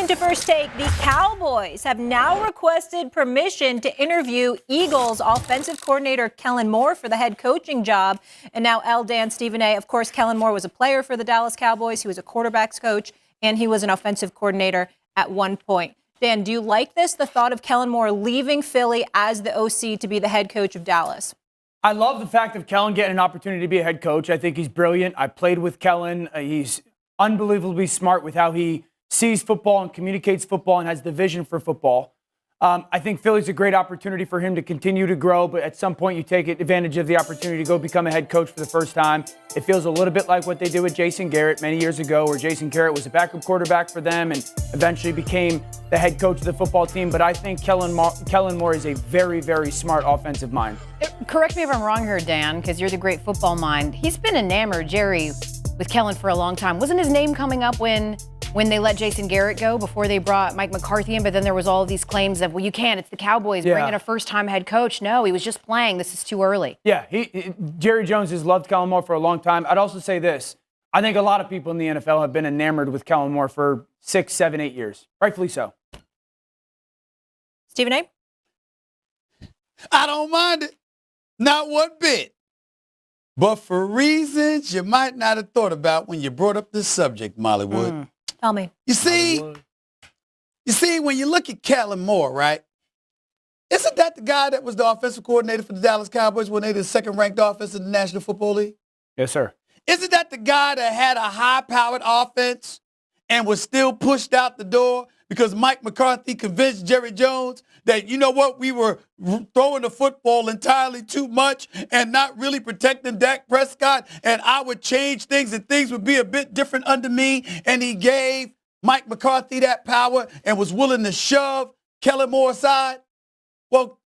into First Take. The Cowboys have now requested permission to interview Eagles offensive coordinator Kellen Moore for the head coaching job. And now Dan, Stephen A. Of course, Kellen Moore was a player for the Dallas Cowboys. He was a quarterback's coach, and he was an offensive coordinator at one point. Dan, do you like this, the thought of Kellen Moore leaving Philly as the OC to be the head coach of Dallas? I love the fact of Kellen getting an opportunity to be a head coach. I think he's brilliant. I played with Kellen. He's unbelievably smart with how he sees football and communicates football and has the vision for football. I think Philly's a great opportunity for him to continue to grow, but at some point you take advantage of the opportunity to go become a head coach for the first time. It feels a little bit like what they did with Jason Garrett many years ago, where Jason Garrett was a backup quarterback for them and eventually became the head coach of the football team. But I think Kellen Moore is a very, very smart offensive mind. Correct me if I'm wrong here, Dan, because you're the great football mind. He's been enamored, Jerry, with Kellen for a long time. Wasn't his name coming up when they let Jason Garrett go before they brought Mike McCarthy in? But then there was all of these claims of, well, you can't. It's the Cowboys. Bring in a first-time head coach. No, he was just playing. This is too early. Yeah, Jerry Jones has loved Kellen Moore for a long time. I'd also say this. I think a lot of people in the NFL have been enamored with Kellen Moore for 6, 7, 8 years. Rightfully so. Stephen A.? I don't mind it. Not one bit. But for reasons you might not have thought about when you brought up this subject, Molly Wood. Tell me. You see, when you look at Kellen Moore, right? Isn't that the guy that was the offensive coordinator for the Dallas Cowboys when they were the second-ranked offense in the National Football League? Yes, sir. Isn't that the guy that had a high-powered offense and was still pushed out the door because Mike McCarthy convinced Jerry Jones that, you know what, we were throwing the football entirely too much and not really protecting Dak Prescott, and I would change things and things would be a bit different under me, and he gave Mike McCarthy that power and was willing to shove Kellen Moore aside? Well,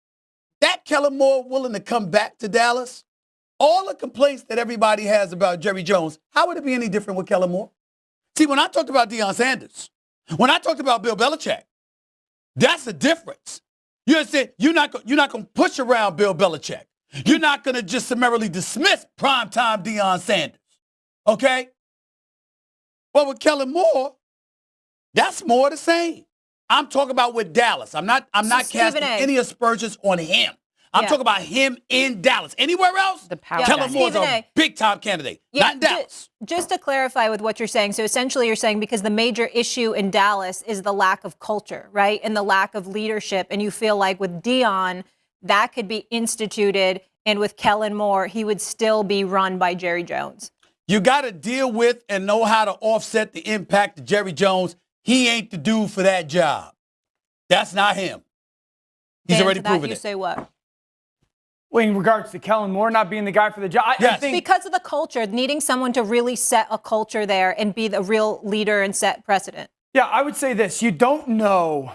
that Kellen Moore willing to come back to Dallas, all the complaints that everybody has about Jerry Jones, how would it be any different with Kellen Moore? See, when I talked about Deion Sanders, when I talked about Bill Belichick, that's the difference. You understand? You're not going to push around Bill Belichick. You're not going to just summarily dismiss primetime Deion Sanders. Okay? Well, with Kellen Moore, that's more the same. I'm talking about with Dallas. I'm not casting any aspersions on him. I'm talking about him in Dallas. Anywhere else, Kellen Moore's a big-time candidate, not in Dallas. Just to clarify with what you're saying, so essentially you're saying because the major issue in Dallas is the lack of culture, right, and the lack of leadership, and you feel like with Deion, that could be instituted, and with Kellen Moore, he would still be run by Jerry Jones. You got to deal with and know how to offset the impact of Jerry Jones. He ain't the dude for that job. That's not him. He's already proven it. You say what? Well, in regards to Kellen Moore not being the guy for the job, I think because of the culture, needing someone to really set a culture there and be the real leader and set precedent. Yeah, I would say this. You don't know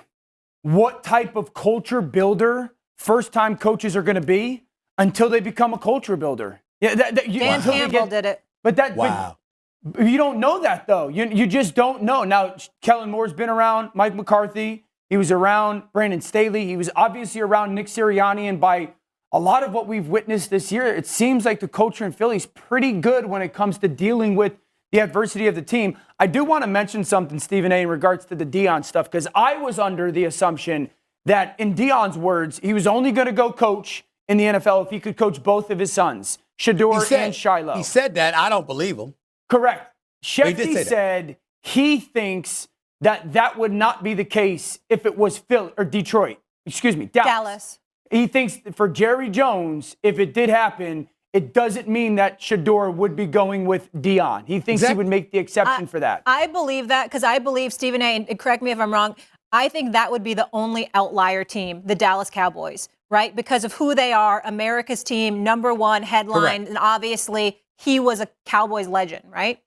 what type of culture builder first-time coaches are going to be until they become a culture builder. Yeah, Dan Campbell did it. But you don't know that, though. You just don't know. Now, Kellen Moore's been around Mike McCarthy. He was around Brandon Staley. He was obviously around Nick Sirianni, and by a lot of what we've witnessed this year, it seems like the culture in Philly is pretty good when it comes to dealing with the adversity of the team. I do want to mention something, Stephen A., in regards to the Deion stuff, because I was under the assumption that, in Deion's words, he was only going to go coach in the NFL if he could coach both of his sons, Shador and Shiloh. He said that. I don't believe him. Correct. Shefty said he thinks that would not be the case if it was Dallas. He thinks for Jerry Jones, if it did happen, it doesn't mean that Shador would be going with Deion. He thinks he would make the exception for that. I believe that because I believe, Stephen A., and correct me if I'm wrong, I think that would be the only outlier team, the Dallas Cowboys, right? Because of who they are, America's team, #1 headline, and obviously he was a Cowboys legend, right?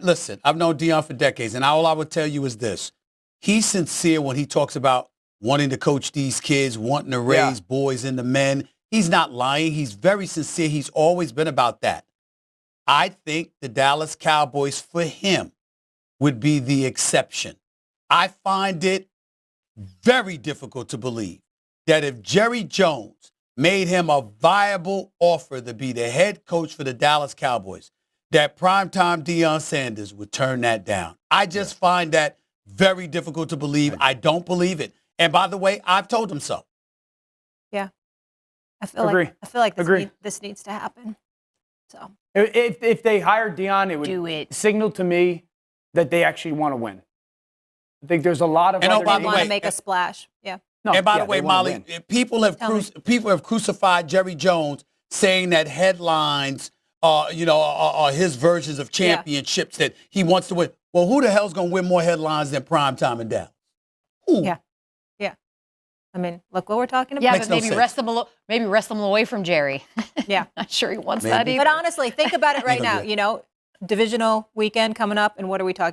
Listen, I've known Deion for decades, and all I would tell you is this. He's sincere when he talks about wanting to coach these kids, wanting to raise boys into men. He's not lying. He's very sincere. He's always been about that. I think the Dallas Cowboys, for him, would be the exception. I find it very difficult to believe that if Jerry Jones made him a viable offer to be the head coach for the Dallas Cowboys, that primetime Deion Sanders would turn that down. I just find that Very difficult to believe. I don't believe it. And by the way, I've told him so. Yeah. I feel Agree. like Agree. this needs to happen. So If they hired Dion, it would Do it. signal to me that they actually want to win. I think there's a lot of And other by they the want way, to make a splash. Yeah. No, And by yeah, the way, they wanna Molly, win. people have crucified Jerry Jones, saying that headlines, are his versions of championships that he wants to win. Well, who the hell's going to win more headlines than primetime in Dallas? Who? Yeah. Yeah. I mean, look what we're talking about. Yeah, Makes but no maybe sense. rest them away from Jerry. Yeah. Not sure he wants Maybe. that either. But honestly, think about it right Ain't gonna now. do it. Divisional weekend coming up, and what are we talking